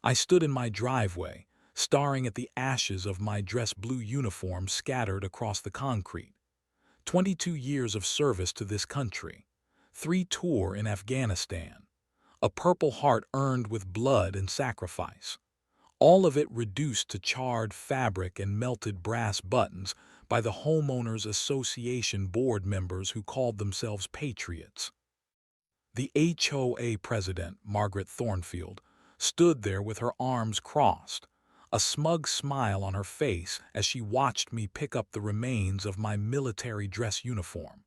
I stood in my driveway, staring at the ashes of my dress blue uniform scattered across the concrete. 22 years of service to this country, 3 tours in Afghanistan, a Purple Heart earned with blood and sacrifice. All of it reduced to charred fabric and melted brass buttons by the Homeowners Association board members who called themselves patriots. The HOA president, Margaret Thornfield, stood there with her arms crossed, a smug smile on her face as she watched me pick up the remains of my military dress uniform.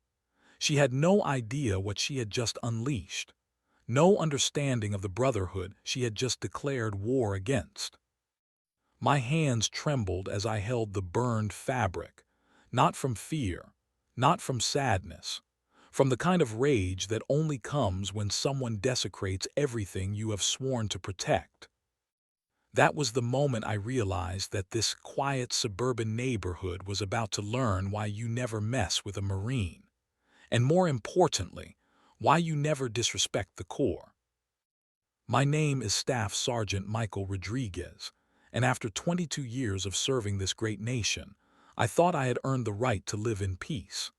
She had no idea what she had just unleashed, no understanding of the brotherhood she had just declared war against. My hands trembled as I held the burned fabric, not from fear, not from sadness, from the kind of rage that only comes when someone desecrates everything you have sworn to protect. That was the moment I realized that this quiet suburban neighborhood was about to learn why you never mess with a Marine, and more importantly, why you never disrespect the Corps. My name is Staff Sergeant Michael Rodriguez, and after 22 years of serving this great nation, I thought I had earned the right to live in peace.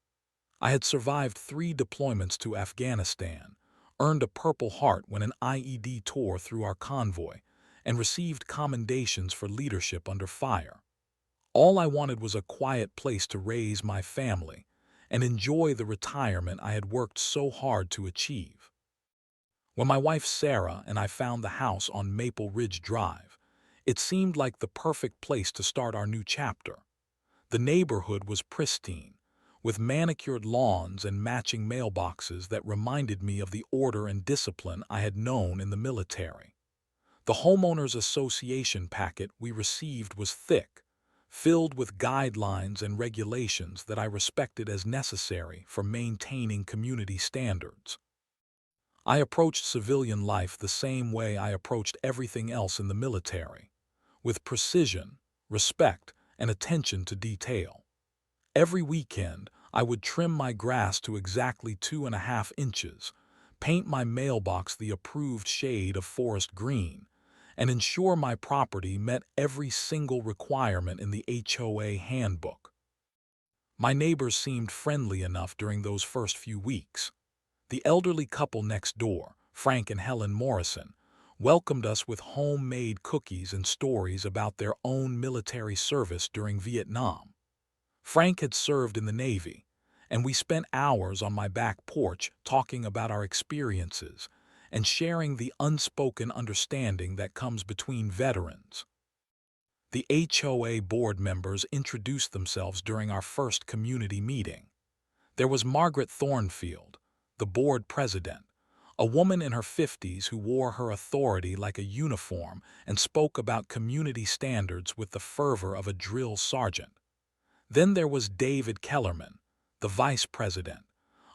I had survived 3 deployments to Afghanistan, earned a Purple Heart when an IED tore through our convoy, and received commendations for leadership under fire. All I wanted was a quiet place to raise my family and enjoy the retirement I had worked so hard to achieve. When my wife Sarah and I found the house on Maple Ridge Drive, it seemed like the perfect place to start our new chapter. The neighborhood was pristine, with manicured lawns and matching mailboxes that reminded me of the order and discipline I had known in the military. The Homeowners Association packet we received was thick, filled with guidelines and regulations that I respected as necessary for maintaining community standards. I approached civilian life the same way I approached everything else in the military, with precision, respect, and attention to detail. Every weekend, I would trim my grass to exactly 2.5 inches, paint my mailbox the approved shade of forest green, and ensure my property met every single requirement in the HOA handbook. My neighbors seemed friendly enough during those first few weeks. The elderly couple next door, Frank and Helen Morrison, welcomed us with homemade cookies and stories about their own military service during Vietnam. Frank had served in the Navy, and we spent hours on my back porch talking about our experiences and sharing the unspoken understanding that comes between veterans. The HOA board members introduced themselves during our first community meeting. There was Margaret Thornfield, the board president, a woman in her 50s who wore her authority like a uniform and spoke about community standards with the fervor of a drill sergeant. Then there was David Kellerman, the vice president,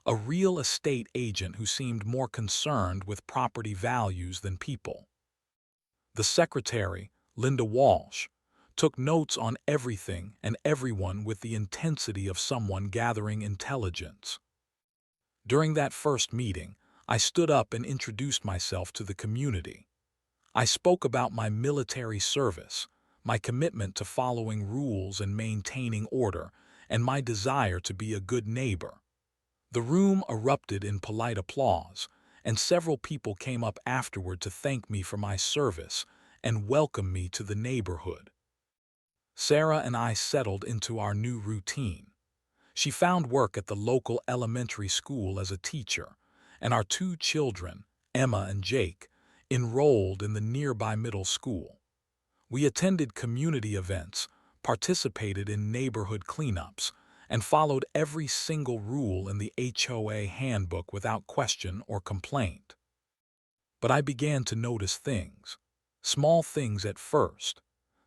a real estate agent who seemed more concerned with property values than people. The secretary, Linda Walsh, took notes on everything and everyone with the intensity of someone gathering intelligence. During that first meeting, I stood up and introduced myself to the community. I spoke about my military service, my commitment to following rules and maintaining order, and my desire to be a good neighbor. The room erupted in polite applause, and several people came up afterward to thank me for my service and welcome me to the neighborhood. Sarah and I settled into our new routine. She found work at the local elementary school as a teacher, and our 2 children, Emma and Jake, enrolled in the nearby middle school. We attended community events, participated in neighborhood cleanups, and followed every single rule in the HOA handbook without question or complaint. But I began to notice things, small things at first.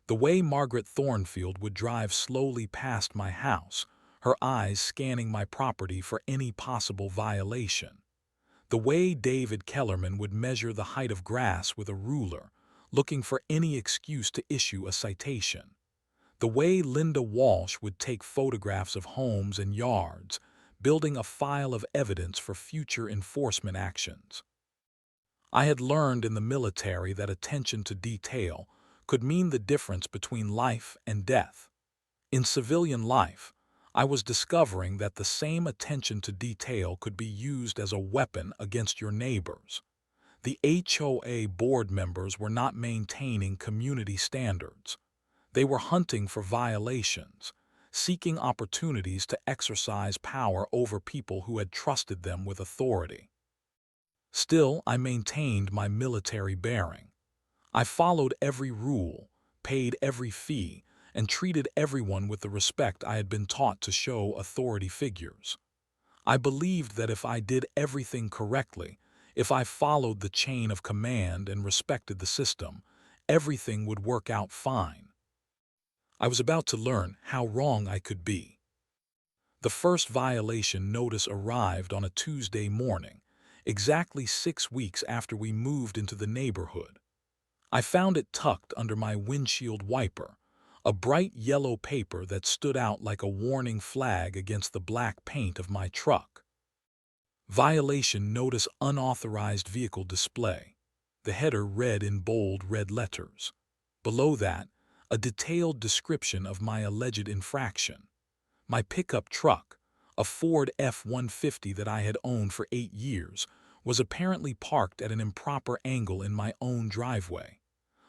The way Margaret Thornfield would drive slowly past my house, her eyes scanning my property for any possible violation. The way David Kellerman would measure the height of grass with a ruler, looking for any excuse to issue a citation. The way Linda Walsh would take photographs of homes and yards, building a file of evidence for future enforcement actions. I had learned in the military that attention to detail could mean the difference between life and death. In civilian life, I was discovering that the same attention to detail could be used as a weapon against your neighbors. The HOA board members were not maintaining community standards. They were hunting for violations, seeking opportunities to exercise power over people who had trusted them with authority. Still, I maintained my military bearing. I followed every rule, paid every fee, and treated everyone with the respect I had been taught to show authority figures. I believed that if I did everything correctly, if I followed the chain of command and respected the system, everything would work out fine. I was about to learn how wrong I could be. The first violation notice arrived on a Tuesday morning, exactly 6 weeks after we moved into the neighborhood. I found it tucked under my windshield wiper, a bright yellow paper that stood out like a warning flag against the black paint of my truck. Violation notice: unauthorized vehicle display. The header read in bold red letters. Below that, a detailed description of my alleged infraction. My pickup truck, a Ford F-150 that I had owned for 8 years, was apparently parked at an improper angle in my own driveway.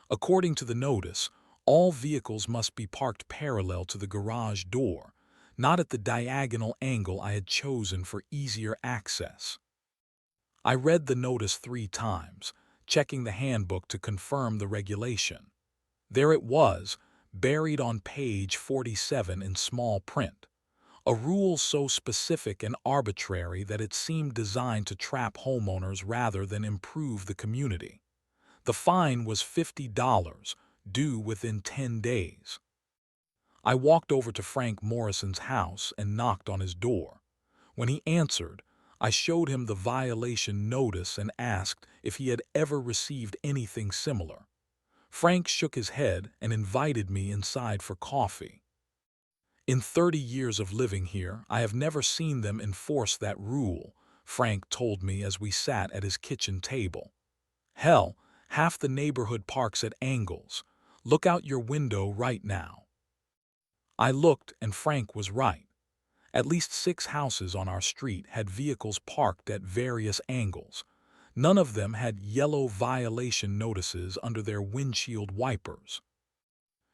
According to the notice, all vehicles must be parked parallel to the garage door, not at the diagonal angle I had chosen for easier access. I read the notice 3 times, checking the handbook to confirm the regulation. There it was, buried on page 47 in small print. A rule so specific and arbitrary that it seemed designed to trap homeowners rather than improve the community. The fine was $50, due within 10 days. I walked over to Frank Morrison's house and knocked on his door. When he answered, I showed him the violation notice and asked if he had ever received anything similar. Frank shook his head and invited me inside for coffee. In 30 years of living here, I have never seen them enforce that rule, Frank told me as we sat at his kitchen table. Hell, half the neighborhood parks at angles. Look out your window right now. I looked, and Frank was right. At least 6 houses on our street had vehicles parked at various angles. None of them had yellow violation notices under their windshield wipers.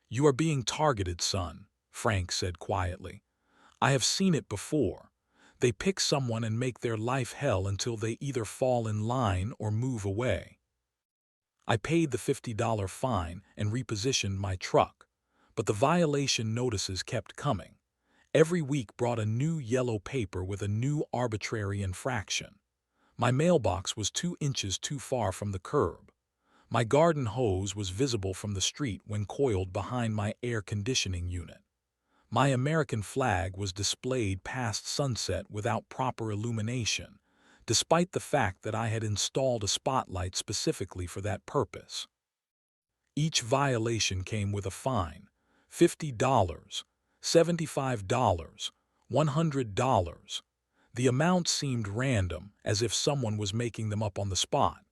"You are being targeted, son," Frank said quietly. "I have seen it before. They pick someone and make their life hell until they either fall in line or move away." I paid the $50 fine and repositioned my truck, but the violation notices kept coming. Every week brought a new yellow paper with a new arbitrary infraction. My mailbox was 2 inches too far from the curb. My garden hose was visible from the street when coiled behind my air conditioning unit. My American flag was displayed past sunset without proper illumination, despite the fact that I had installed a spotlight specifically for that purpose. Each violation came with a fine: $50, $75, $100. The amount seemed random, as if someone was making them up on the spot.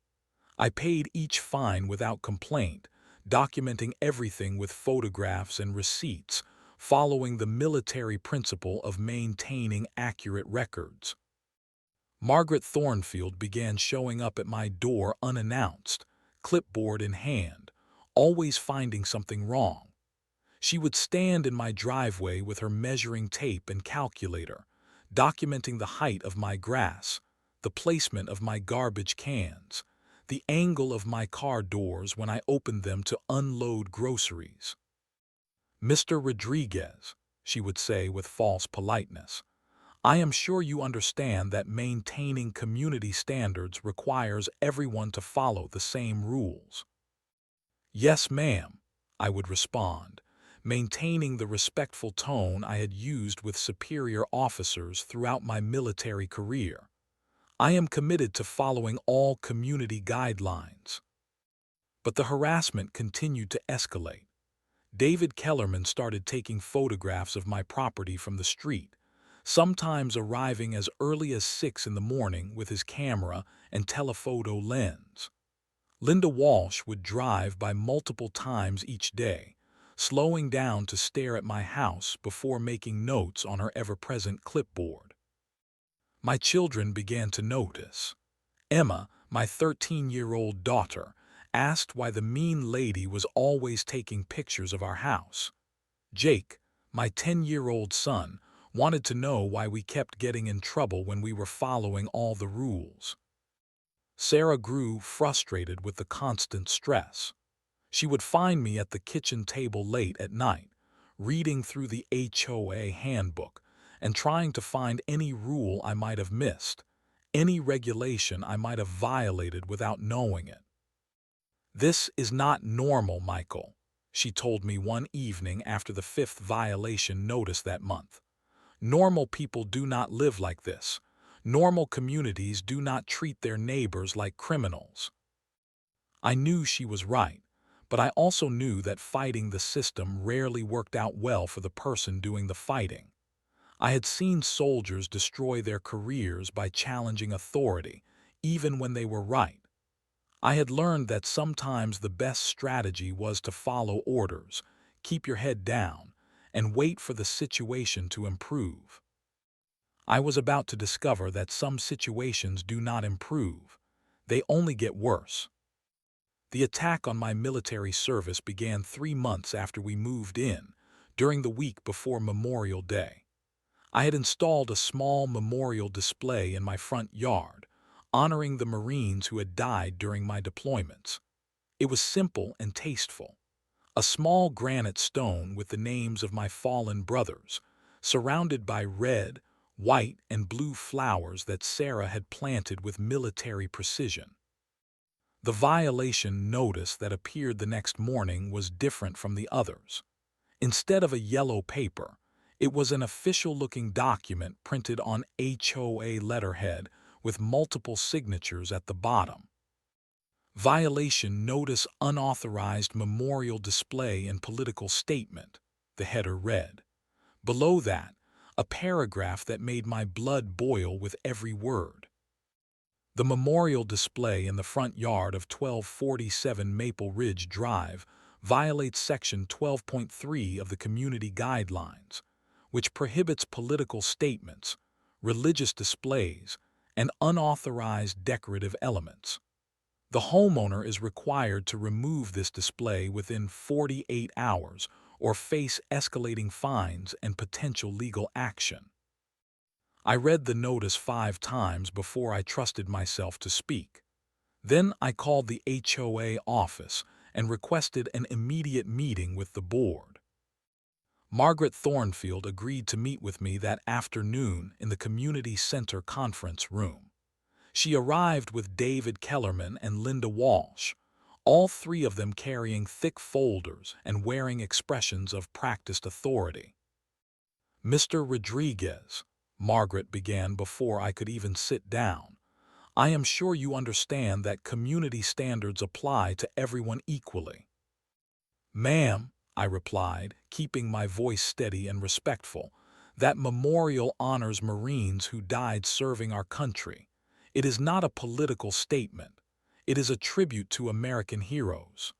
I paid each fine without complaint, documenting everything with photographs and receipts, following the military principle of maintaining accurate records. Margaret Thornfield began showing up at my door unannounced, clipboard in hand, always finding something wrong. She would stand in my driveway with her measuring tape and calculator, documenting the height of my grass, the placement of my garbage cans, the angle of my car doors when I opened them to unload groceries. "Mr. Rodriguez," she would say with false politeness, "I am sure you understand that maintaining community standards requires everyone to follow the same rules." "Yes, ma'am," I would respond, maintaining the respectful tone I had used with superior officers throughout my military career. "I am committed to following all community guidelines." But the harassment continued to escalate. David Kellerman started taking photographs of my property from the street, sometimes arriving as early as 6 in the morning with his camera and telephoto lens. Linda Walsh would drive by multiple times each day, slowing down to stare at my house before making notes on her ever-present clipboard. My children began to notice. Emma, my 13-year-old daughter, asked why the mean lady was always taking pictures of our house. Jake, my 10-year-old son, wanted to know why we kept getting in trouble when we were following all the rules. Sarah grew frustrated with the constant stress. She would find me at the kitchen table late at night, reading through the HOA handbook and trying to find any rule I might have missed, any regulation I might have violated without knowing it. "This is not normal, Michael," she told me one evening after the 5th violation notice that month. "Normal people do not live like this. Normal communities do not treat their neighbors like criminals." I knew she was right, but I also knew that fighting the system rarely worked out well for the person doing the fighting. I had seen soldiers destroy their careers by challenging authority, even when they were right. I had learned that sometimes the best strategy was to follow orders, keep your head down, and wait for the situation to improve. I was about to discover that some situations do not improve. They only get worse. The attack on my military service began 3 months after we moved in, during the week before Memorial Day. I had installed a small memorial display in my front yard, honoring the Marines who had died during my deployments. It was simple and tasteful. A small granite stone with the names of my fallen brothers, surrounded by red, white, and blue flowers that Sarah had planted with military precision. The violation notice that appeared the next morning was different from the others. Instead of a yellow paper, it was an official-looking document printed on HOA letterhead with multiple signatures at the bottom. "Violation Notice Unauthorized Memorial Display and Political Statement," the header read. Below that, a paragraph that made my blood boil with every word. "The memorial display in the front yard of 1247 Maple Ridge Drive violates Section 12.3 of the Community Guidelines, which prohibits political statements, religious displays, and unauthorized decorative elements. The homeowner is required to remove this display within 48 hours or face escalating fines and potential legal action." I read the notice 5 times before I trusted myself to speak. Then I called the HOA office and requested an immediate meeting with the board. Margaret Thornfield agreed to meet with me that afternoon in the community center conference room. She arrived with David Kellerman and Linda Walsh, all 3 of them carrying thick folders and wearing expressions of practiced authority. "Mr. Rodriguez," Margaret began before I could even sit down, "I am sure you understand that community standards apply to everyone equally." "Ma'am," I replied, keeping my voice steady and respectful, "that memorial honors Marines who died serving our country. It is not a political statement. It is a tribute to American heroes."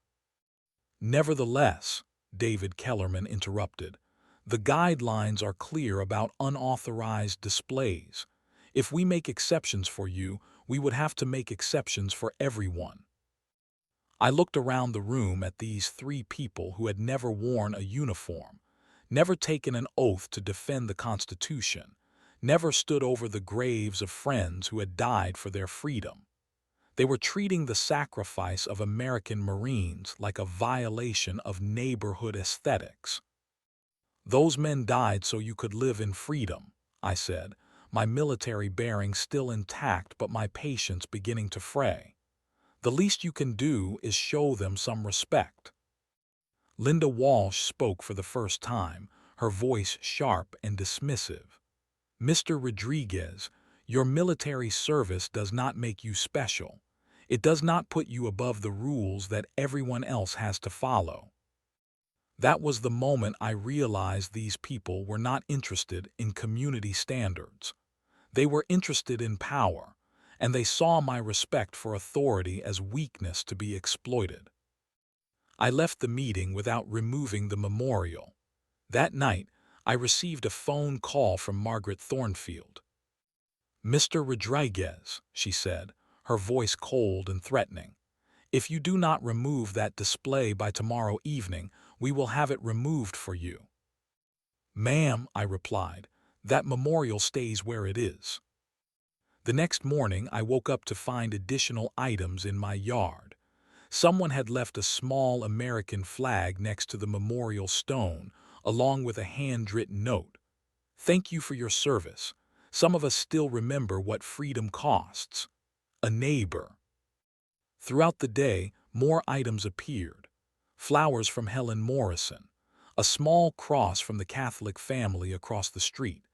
"Nevertheless," David Kellerman interrupted, "the guidelines are clear about unauthorized displays. If we make exceptions for you, we would have to make exceptions for everyone." I looked around the room at these 3 people who had never worn a uniform, never taken an oath to defend the Constitution, never stood over the graves of friends who had died for their freedom. They were treating the sacrifice of American Marines like a violation of neighborhood aesthetics. "Those men died so you could live in freedom," I said, my military bearings still intact but my patience beginning to fray. "The least you can do is show them some respect." Linda Walsh spoke for the first time, her voice sharp and dismissive. "Mr. Rodriguez, your military service does not make you special. It does not put you above the rules that everyone else has to follow." That was the moment I realized these people were not interested in community standards. They were interested in power, and they saw my respect for authority as weakness to be exploited. I left the meeting without removing the memorial. That night, I received a phone call from Margaret Thornfield. "Mr. Rodriguez," she said, her voice cold and threatening, "if you do not remove that display by tomorrow evening, we will have it removed for you." "Ma'am," I replied, "that memorial stays where it is." The next morning, I woke up to find additional items in my yard. Someone had left a small American flag next to the memorial stone, along with a handwritten note. "Thank you for your service. Some of us still remember what freedom costs." A neighbor. Throughout the day, more items appeared. Flowers from Helen Morrison, a small cross from the Catholic family across the street,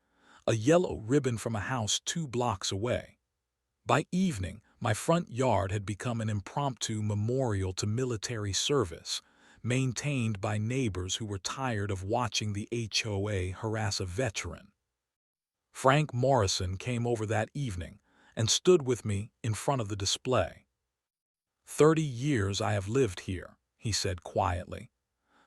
a yellow ribbon from a house 2 blocks away. By evening, my front yard had become an impromptu memorial to military service, maintained by neighbors who were tired of watching the HOA harass a veteran. Frank Morrison came over that evening and stood with me in front of the display. "30 years I have lived here," he said quietly.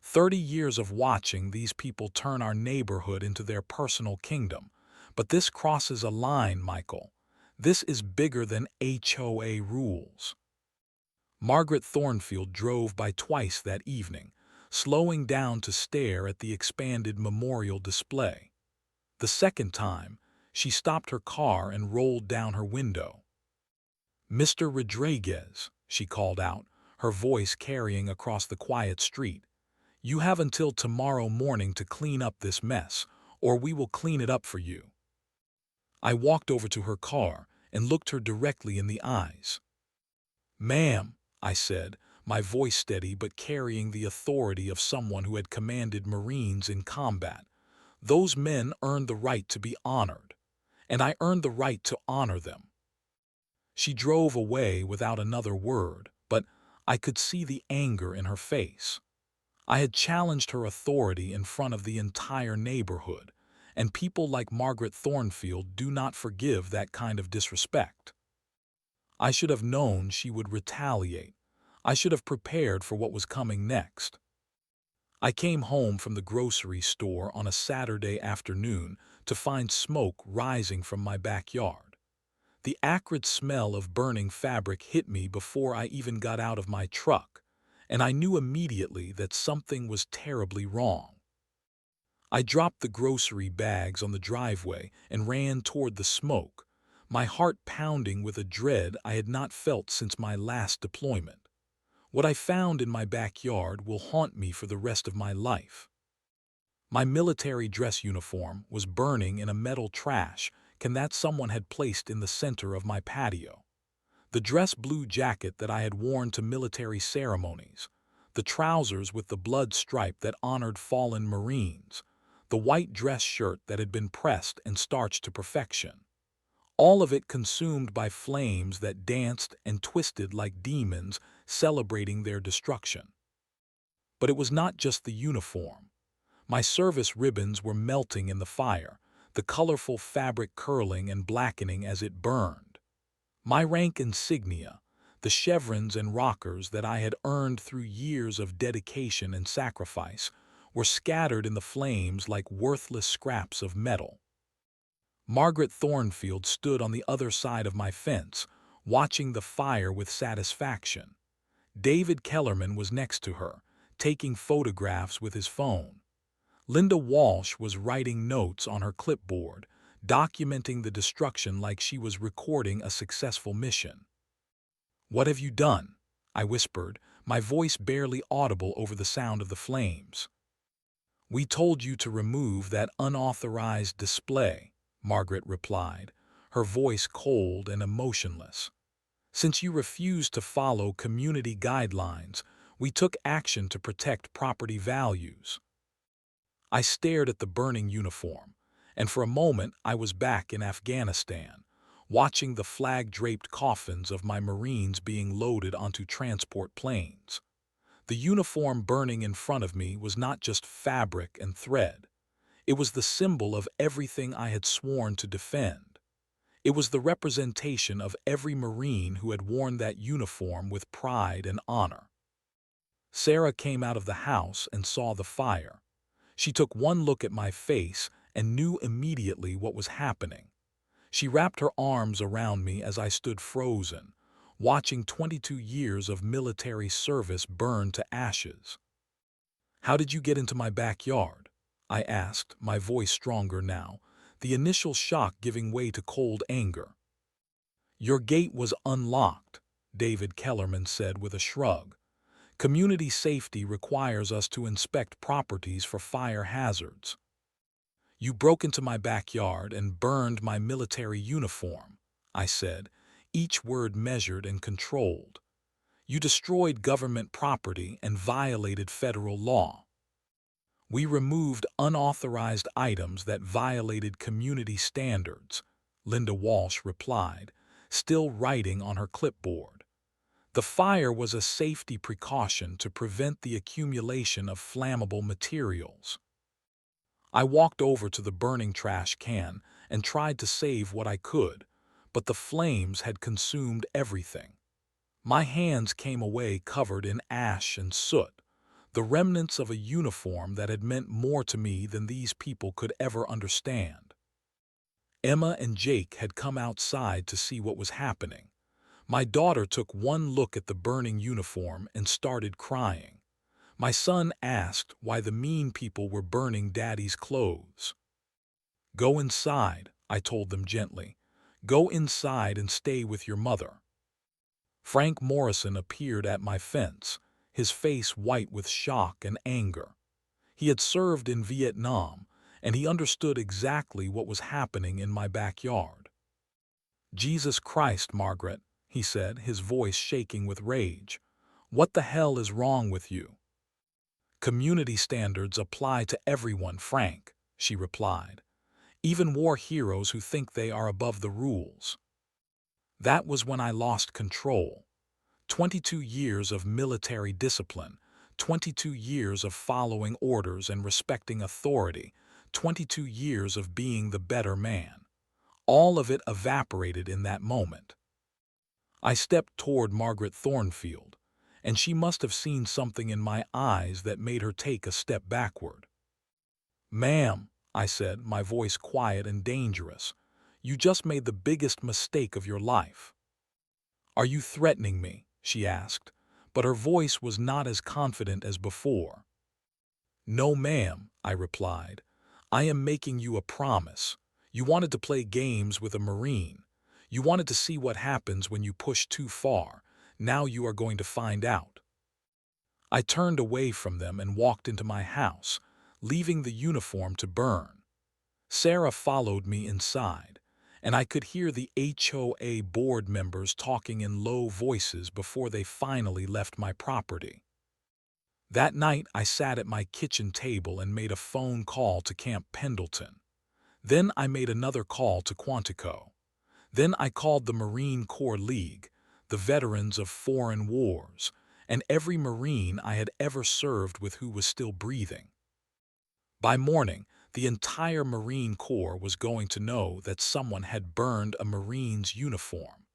"30 years of watching these people turn our neighborhood into their personal kingdom. But this crosses a line, Michael. This is bigger than HOA rules." Margaret Thornfield drove by twice that evening, slowing down to stare at the expanded memorial display. The second time, she stopped her car and rolled down her window. "Mr. Rodriguez," she called out, her voice carrying across the quiet street, "you have until tomorrow morning to clean up this mess, or we will clean it up for you." I walked over to her car and looked her directly in the eyes. "Ma'am," I said, my voice steady but carrying the authority of someone who had commanded Marines in combat, "those men earned the right to be honored, and I earned the right to honor them." She drove away without another word, but I could see the anger in her face. I had challenged her authority in front of the entire neighborhood, and people like Margaret Thornfield do not forgive that kind of disrespect. I should have known she would retaliate. I should have prepared for what was coming next. I came home from the grocery store on a Saturday afternoon to find smoke rising from my backyard. The acrid smell of burning fabric hit me before I even got out of my truck, and I knew immediately that something was terribly wrong. I dropped the grocery bags on the driveway and ran toward the smoke, my heart pounding with a dread I had not felt since my last deployment. What I found in my backyard will haunt me for the rest of my life. My military dress uniform was burning in a metal trash can that someone had placed in the center of my patio. The dress blue jacket that I had worn to military ceremonies, the trousers with the blood stripe that honored fallen Marines, the white dress shirt that had been pressed and starched to perfection. All of it consumed by flames that danced and twisted like demons celebrating their destruction. But it was not just the uniform. My service ribbons were melting in the fire, the colorful fabric curling and blackening as it burned. My rank insignia, the chevrons and rockers that I had earned through years of dedication and sacrifice, were scattered in the flames like worthless scraps of metal. Margaret Thornfield stood on the other side of my fence, watching the fire with satisfaction. David Kellerman was next to her, taking photographs with his phone. Linda Walsh was writing notes on her clipboard, documenting the destruction like she was recording a successful mission. "What have you done?" I whispered, my voice barely audible over the sound of the flames. "We told you to remove that unauthorized display," Margaret replied, her voice cold and emotionless. "Since you refused to follow community guidelines, we took action to protect property values." I stared at the burning uniform, and for a moment I was back in Afghanistan, watching the flag-draped coffins of my Marines being loaded onto transport planes. The uniform burning in front of me was not just fabric and thread. It was the symbol of everything I had sworn to defend. It was the representation of every Marine who had worn that uniform with pride and honor. Sarah came out of the house and saw the fire. She took one look at my face and knew immediately what was happening. She wrapped her arms around me as I stood frozen, watching 22 years of military service burn to ashes. "How did you get into my backyard?" I asked, my voice stronger now, the initial shock giving way to cold anger. "Your gate was unlocked," David Kellerman said with a shrug. "Community safety requires us to inspect properties for fire hazards. You broke into my backyard and burned my military uniform," I said, each word measured and controlled. "You destroyed government property and violated federal law." "We removed unauthorized items that violated community standards," Linda Walsh replied, still writing on her clipboard. "The fire was a safety precaution to prevent the accumulation of flammable materials." I walked over to the burning trash can and tried to save what I could, but the flames had consumed everything. My hands came away covered in ash and soot, the remnants of a uniform that had meant more to me than these people could ever understand. Emma and Jake had come outside to see what was happening. My daughter took one look at the burning uniform and started crying. My son asked why the mean people were burning Daddy's clothes. "Go inside," I told them gently. "Go inside and stay with your mother." Frank Morrison appeared at my fence, his face white with shock and anger. He had served in Vietnam, and he understood exactly what was happening in my backyard. "Jesus Christ, Margaret," he said, his voice shaking with rage. "What the hell is wrong with you?" "Community standards apply to everyone, Frank," she replied. "Even war heroes who think they are above the rules." That was when I lost control. 22 years of military discipline, 22 years of following orders and respecting authority, 22 years of being the better man. All of it evaporated in that moment. I stepped toward Margaret Thornfield, and she must have seen something in my eyes that made her take a step backward. "Ma'am," I said, my voice quiet and dangerous, "you just made the biggest mistake of your life." "Are you threatening me?" she asked, but her voice was not as confident as before. "No, ma'am," I replied. "I am making you a promise. You wanted to play games with a Marine. You wanted to see what happens when you push too far. Now you are going to find out." I turned away from them and walked into my house, leaving the uniform to burn. Sarah followed me inside, and I could hear the HOA board members talking in low voices before they finally left my property. That night, I sat at my kitchen table and made a phone call to Camp Pendleton. Then I made another call to Quantico. Then I called the Marine Corps League, the veterans of foreign wars, and every Marine I had ever served with who was still breathing. By morning, the entire Marine Corps was going to know that someone had burned a Marine's uniform,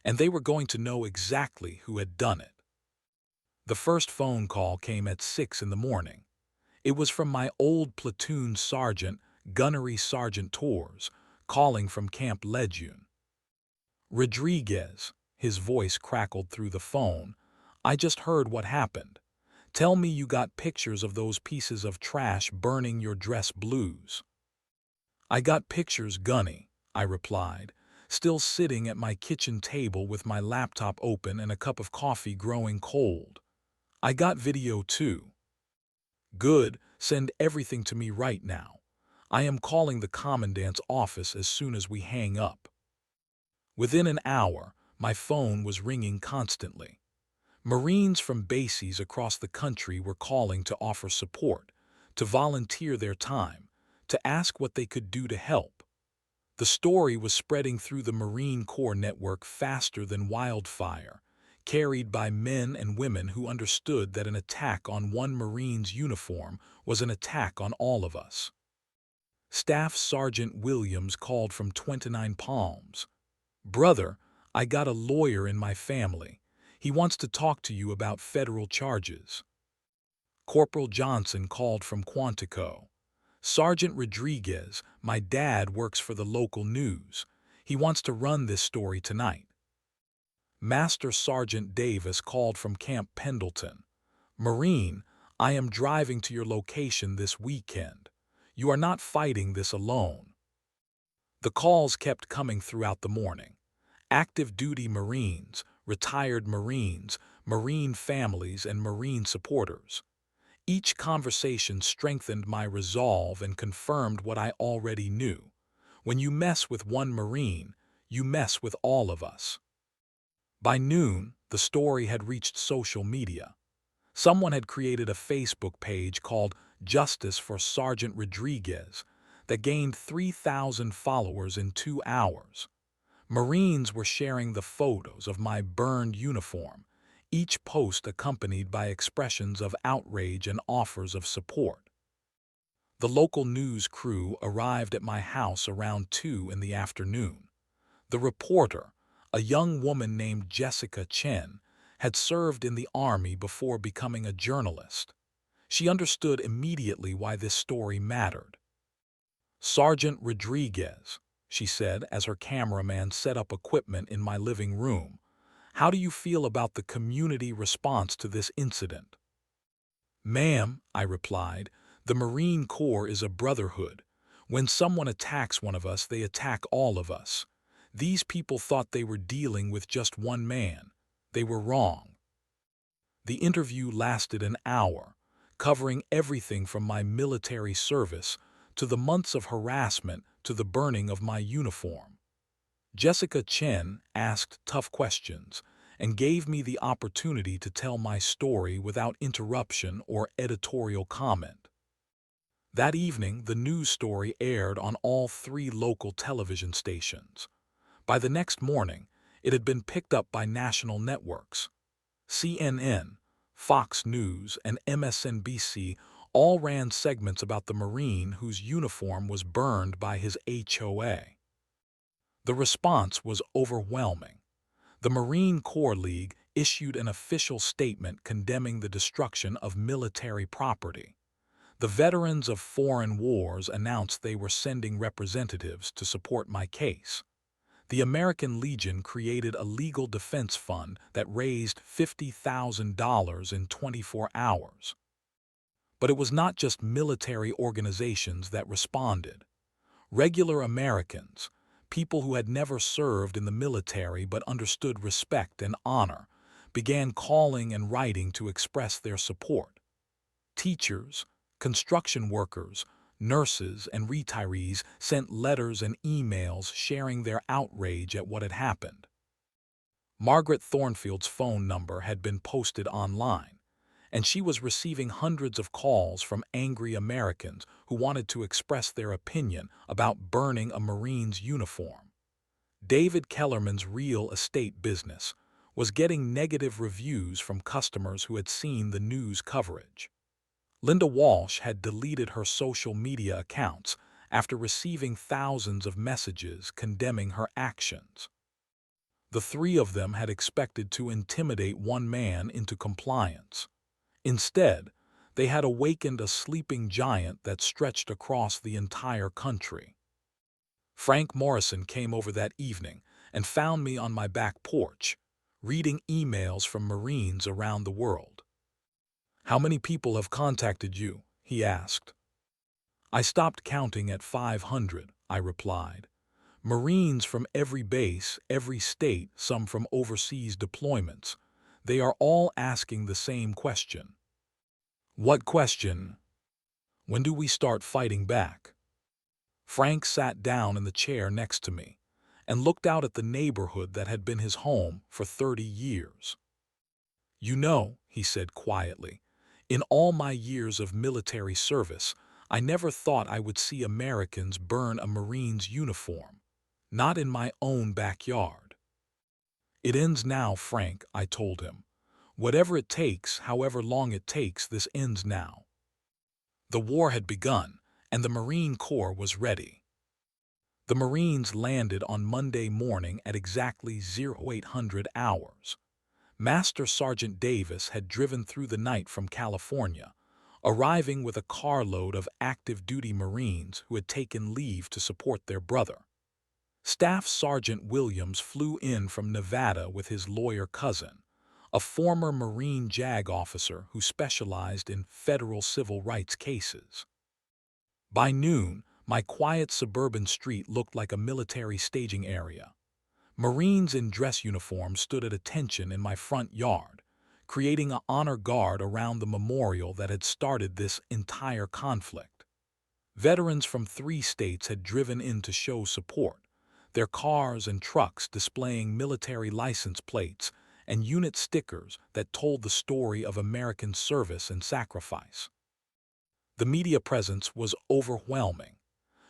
and they were going to know exactly who had done it. The first phone call came at 6 in the morning. It was from my old platoon sergeant, Gunnery Sergeant Torres, calling from Camp Lejeune. "Rodriguez," his voice crackled through the phone, "I just heard what happened. Tell me you got pictures of those pieces of trash burning your dress blues." "I got pictures, Gunny," I replied, still sitting at my kitchen table with my laptop open and a cup of coffee growing cold. "I got video too." "Good, send everything to me right now. I am calling the commandant's office as soon as we hang up." Within an hour, my phone was ringing constantly. Marines from bases across the country were calling to offer support, to volunteer their time, to ask what they could do to help. The story was spreading through the Marine Corps network faster than wildfire, carried by men and women who understood that an attack on one Marine's uniform was an attack on all of us. Staff Sergeant Williams called from 29 Palms. "Brother, I got a lawyer in my family. He wants to talk to you about federal charges." Corporal Johnson called from Quantico. "Sergeant Rodriguez, my dad works for the local news. He wants to run this story tonight." Master Sergeant Davis called from Camp Pendleton. "Marine, I am driving to your location this weekend. You are not fighting this alone." The calls kept coming throughout the morning. Active duty Marines, retired Marines, Marine families, and Marine supporters. Each conversation strengthened my resolve and confirmed what I already knew. When you mess with one Marine, you mess with all of us. By noon, the story had reached social media. Someone had created a Facebook page called Justice for Sergeant Rodriguez that gained 3,000 followers in 2 hours. Marines were sharing the photos of my burned uniform, each post accompanied by expressions of outrage and offers of support. The local news crew arrived at my house around 2 in the afternoon. The reporter, a young woman named Jessica Chen, had served in the Army before becoming a journalist. She understood immediately why this story mattered. "Sergeant Rodriguez," she said as her cameraman set up equipment in my living room, "how do you feel about the community response to this incident?" "Ma'am," I replied, "the Marine Corps is a brotherhood. When someone attacks one of us, they attack all of us. These people thought they were dealing with just one man. They were wrong." The interview lasted an hour, covering everything from my military service to the months of harassment to the burning of my uniform. Jessica Chen asked tough questions and gave me the opportunity to tell my story without interruption or editorial comment. That evening, the news story aired on all 3 local television stations. By the next morning, it had been picked up by national networks. CNN, Fox News, and MSNBC all ran segments about the Marine whose uniform was burned by his HOA. The response was overwhelming. The Marine Corps League issued an official statement condemning the destruction of military property. The veterans of foreign wars announced they were sending representatives to support my case. The American Legion created a legal defense fund that raised $50,000 in 24 hours. But it was not just military organizations that responded. Regular Americans, people who had never served in the military but understood respect and honor, began calling and writing to express their support. Teachers, construction workers, nurses, and retirees sent letters and emails sharing their outrage at what had happened. Margaret Thornfield's phone number had been posted online, and she was receiving hundreds of calls from angry Americans who wanted to express their opinion about burning a Marine's uniform. David Kellerman's real estate business was getting negative reviews from customers who had seen the news coverage. Linda Walsh had deleted her social media accounts after receiving thousands of messages condemning her actions. The 3 of them had expected to intimidate one man into compliance. Instead, they had awakened a sleeping giant that stretched across the entire country. Frank Morrison came over that evening and found me on my back porch, reading emails from Marines around the world. "How many people have contacted you?" he asked. "I stopped counting at 500, I replied. "Marines from every base, every state, some from overseas deployments. They are all asking the same question." "What question?" "When do we start fighting back?" Frank sat down in the chair next to me and looked out at the neighborhood that had been his home for 30 years. "You know," he said quietly, "in all my years of military service, I never thought I would see Americans burn a Marine's uniform. Not in my own backyard." "It ends now, Frank," I told him. "Whatever it takes, however long it takes, this ends now." The war had begun, and the Marine Corps was ready. The Marines landed on Monday morning at exactly 0800 hours. Master Sergeant Davis had driven through the night from California, arriving with a carload of active-duty Marines who had taken leave to support their brother. Staff Sergeant Williams flew in from Nevada with his lawyer cousin, a former Marine JAG officer who specialized in federal civil rights cases. By noon, my quiet suburban street looked like a military staging area. Marines in dress uniforms stood at attention in my front yard, creating an honor guard around the memorial that had started this entire conflict. Veterans from 3 states had driven in to show support, their cars and trucks displaying military license plates and unit stickers that told the story of American service and sacrifice. The media presence was overwhelming.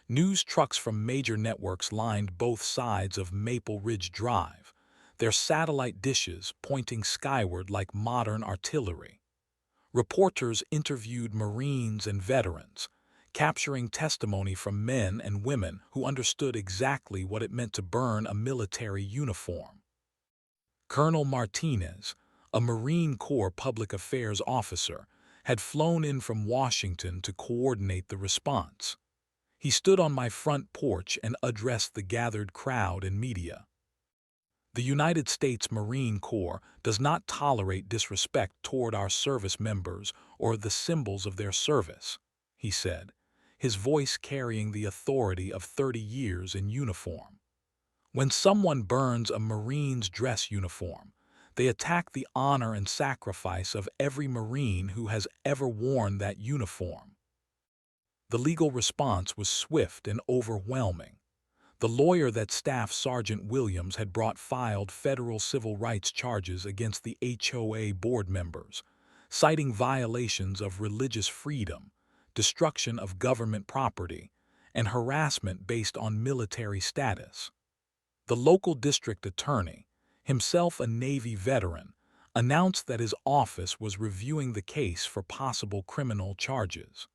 News trucks from major networks lined both sides of Maple Ridge Drive, their satellite dishes pointing skyward like modern artillery. Reporters interviewed Marines and veterans, capturing testimony from men and women who understood exactly what it meant to burn a military uniform. Colonel Martinez, a Marine Corps public affairs officer, had flown in from Washington to coordinate the response. He stood on my front porch and addressed the gathered crowd and media. The United States Marine Corps does not tolerate disrespect toward our service members or the symbols of their service, he said, his voice carrying the authority of 30 years in uniform. When someone burns a Marine's dress uniform, they attack the honor and sacrifice of every Marine who has ever worn that uniform. The legal response was swift and overwhelming. The lawyer that Staff Sergeant Williams had brought filed federal civil rights charges against the HOA board members, citing violations of religious freedom, destruction of government property, and harassment based on military status. The local district attorney, himself a Navy veteran, announced that his office was reviewing the case for possible criminal charges.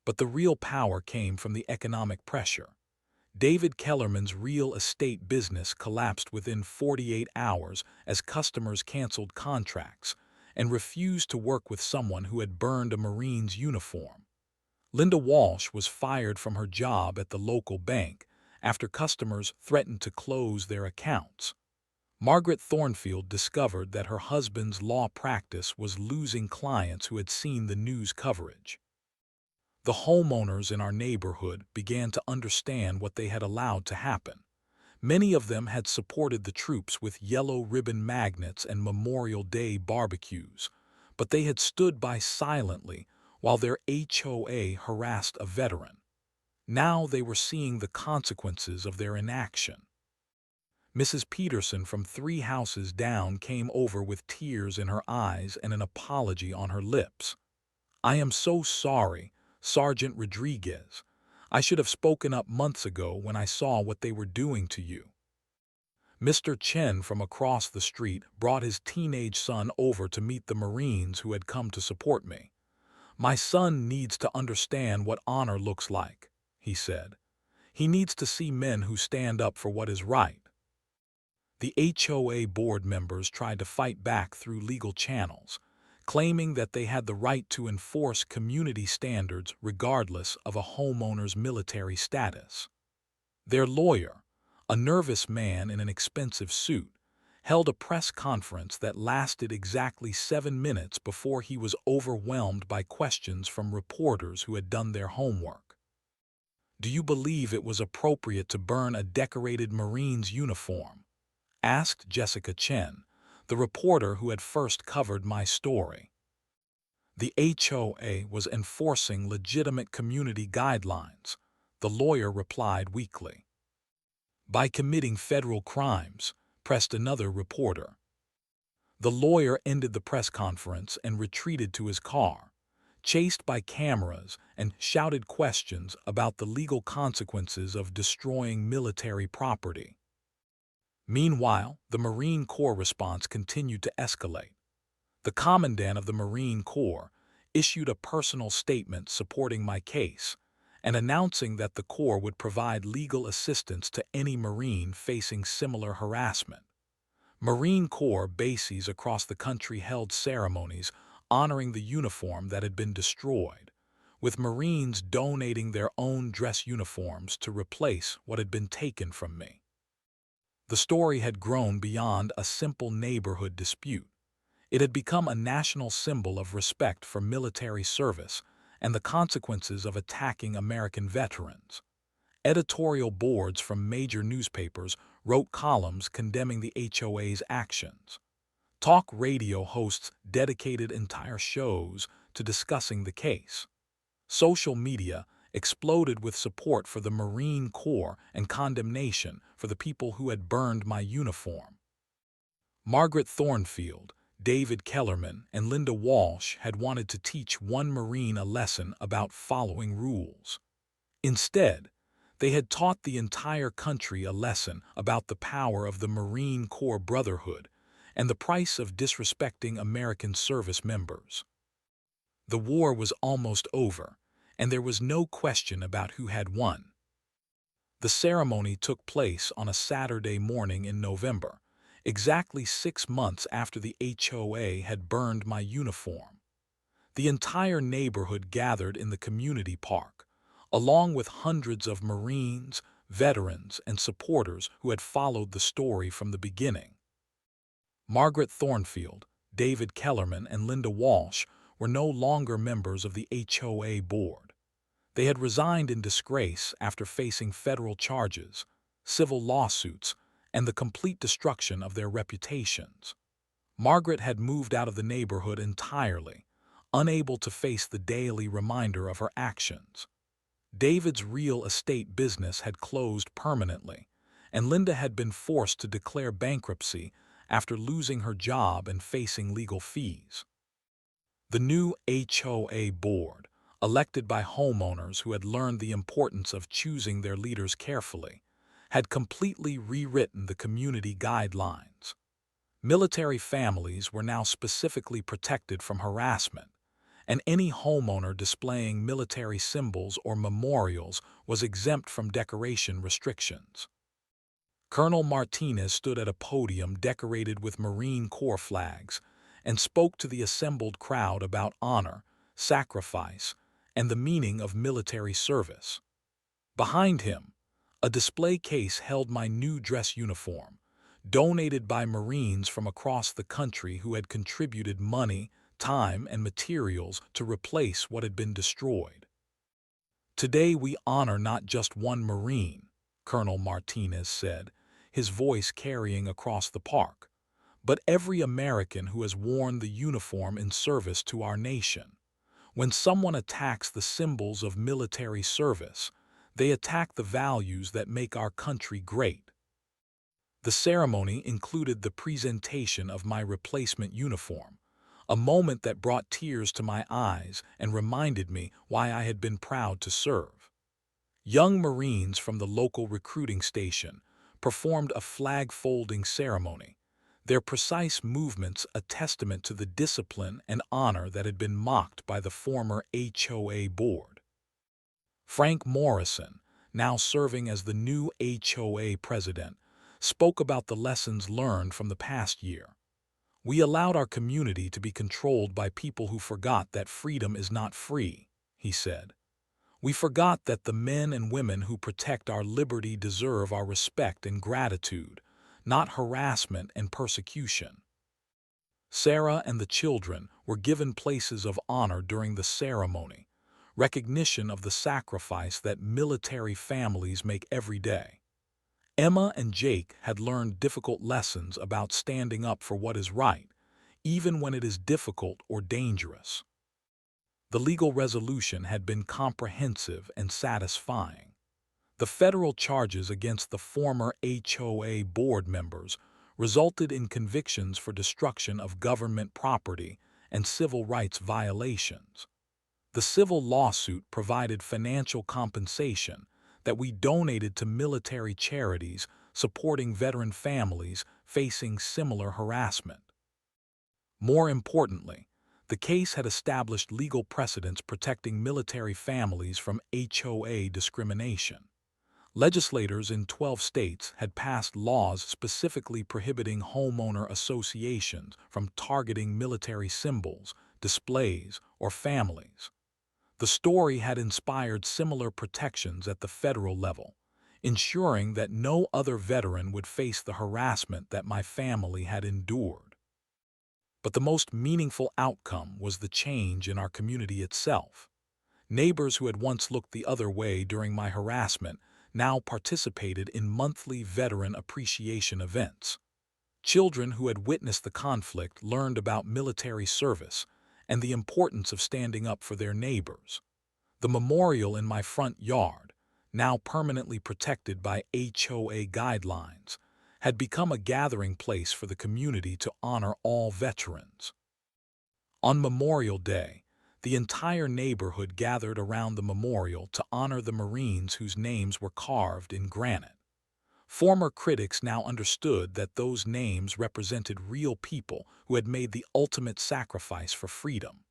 But the real power came from the economic pressure. David Kellerman's real estate business collapsed within 48 hours as customers canceled contracts and refused to work with someone who had burned a Marine's uniform. Linda Walsh was fired from her job at the local bank after customers threatened to close their accounts. Margaret Thornfield discovered that her husband's law practice was losing clients who had seen the news coverage. The homeowners in our neighborhood began to understand what they had allowed to happen. Many of them had supported the troops with yellow ribbon magnets and Memorial Day barbecues, but they had stood by silently while their HOA harassed a veteran. Now they were seeing the consequences of their inaction. Mrs. Peterson from 3 houses down came over with tears in her eyes and an apology on her lips. "I am so sorry, Sergeant Rodriguez. I should have spoken up months ago when I saw what they were doing to you." Mr. Chen from across the street brought his teenage son over to meet the Marines who had come to support me. "My son needs to understand what honor looks like," he said. "He needs to see men who stand up for what is right." The HOA board members tried to fight back through legal channels, claiming that they had the right to enforce community standards regardless of a homeowner's military status. Their lawyer, a nervous man in an expensive suit, held a press conference that lasted exactly 7 minutes before he was overwhelmed by questions from reporters who had done their homework. "Do you believe it was appropriate to burn a decorated Marine's uniform?" asked Jessica Chen, the reporter who had first covered my story. The HOA was enforcing legitimate community guidelines, the lawyer replied weakly. "By committing federal crimes," pressed another reporter. The lawyer ended the press conference and retreated to his car, chased by cameras and shouted questions about the legal consequences of destroying military property. Meanwhile, the Marine Corps response continued to escalate. The commandant of the Marine Corps issued a personal statement supporting my case, and announcing that the Corps would provide legal assistance to any Marine facing similar harassment. Marine Corps bases across the country held ceremonies honoring the uniform that had been destroyed, with Marines donating their own dress uniforms to replace what had been taken from me. The story had grown beyond a simple neighborhood dispute. It had become a national symbol of respect for military service and the consequences of attacking American veterans. Editorial boards from major newspapers wrote columns condemning the HOA's actions. Talk radio hosts dedicated entire shows to discussing the case. Social media exploded with support for the Marine Corps and condemnation for the people who had burned my uniform. Margaret Thornfield, David Kellerman, and Linda Walsh had wanted to teach one Marine a lesson about following rules. Instead, they had taught the entire country a lesson about the power of the Marine Corps brotherhood and the price of disrespecting American service members. The war was almost over, and there was no question about who had won. The ceremony took place on a Saturday morning in November, exactly 6 months after the HOA had burned my uniform. The entire neighborhood gathered in the community park, along with hundreds of Marines, veterans, and supporters who had followed the story from the beginning. Margaret Thornfield, David Kellerman, and Linda Walsh were no longer members of the HOA board. They had resigned in disgrace after facing federal charges, civil lawsuits, and the complete destruction of their reputations. Margaret had moved out of the neighborhood entirely, unable to face the daily reminder of her actions. David's real estate business had closed permanently, and Linda had been forced to declare bankruptcy after losing her job and facing legal fees. The new HOA board, elected by homeowners who had learned the importance of choosing their leaders carefully, had completely rewritten the community guidelines. Military families were now specifically protected from harassment, and any homeowner displaying military symbols or memorials was exempt from decoration restrictions. Colonel Martinez stood at a podium decorated with Marine Corps flags and spoke to the assembled crowd about honor, sacrifice, and the meaning of military service. Behind him, a display case held my new dress uniform, donated by Marines from across the country who had contributed money, time, and materials to replace what had been destroyed. Today we honor not just one Marine, Colonel Martinez said, his voice carrying across the park, but every American who has worn the uniform in service to our nation. When someone attacks the symbols of military service, they attack the values that make our country great. The ceremony included the presentation of my replacement uniform, a moment that brought tears to my eyes and reminded me why I had been proud to serve. Young Marines from the local recruiting station performed a flag-folding ceremony, their precise movements a testament to the discipline and honor that had been mocked by the former HOA board. Frank Morrison, now serving as the new HOA president, spoke about the lessons learned from the past year. We allowed our community to be controlled by people who forgot that freedom is not free, he said. We forgot that the men and women who protect our liberty deserve our respect and gratitude, not harassment and persecution. Sarah and the children were given places of honor during the ceremony, recognition of the sacrifice that military families make every day. Emma and Jake had learned difficult lessons about standing up for what is right, even when it is difficult or dangerous. The legal resolution had been comprehensive and satisfying. The federal charges against the former HOA board members resulted in convictions for destruction of government property and civil rights violations. The civil lawsuit provided financial compensation that we donated to military charities supporting veteran families facing similar harassment. More importantly, The case had established legal precedents protecting military families from HOA discrimination. Legislators in 12 states had passed laws specifically prohibiting homeowner associations from targeting military symbols, displays, or families. The story had inspired similar protections at the federal level, ensuring that no other veteran would face the harassment that my family had endured. But the most meaningful outcome was the change in our community itself. Neighbors who had once looked the other way during my harassment now participated in monthly veteran appreciation events. Children who had witnessed the conflict learned about military service and the importance of standing up for their neighbors. The memorial in my front yard, now permanently protected by HOA guidelines, had become a gathering place for the community to honor all veterans. On Memorial Day, the entire neighborhood gathered around the memorial to honor the Marines whose names were carved in granite. Former critics now understood that those names represented real people who had made the ultimate sacrifice for freedom.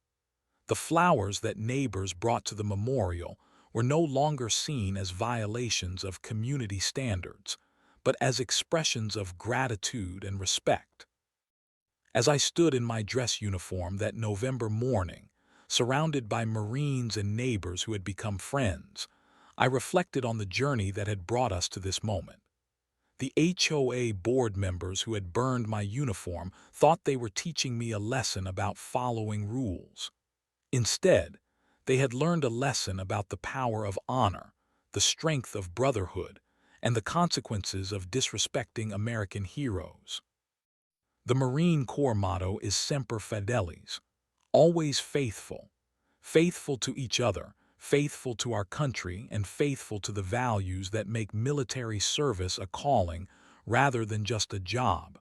The flowers that neighbors brought to the memorial were no longer seen as violations of community standards, but as expressions of gratitude and respect. As I stood in my dress uniform that November morning, surrounded by Marines and neighbors who had become friends, I reflected on the journey that had brought us to this moment. The HOA board members who had burned my uniform thought they were teaching me a lesson about following rules. Instead, they had learned a lesson about the power of honor, the strength of brotherhood, and the consequences of disrespecting American heroes. The Marine Corps motto is Semper Fidelis, always faithful, faithful to each other, faithful to our country, and faithful to the values that make military service a calling rather than just a job.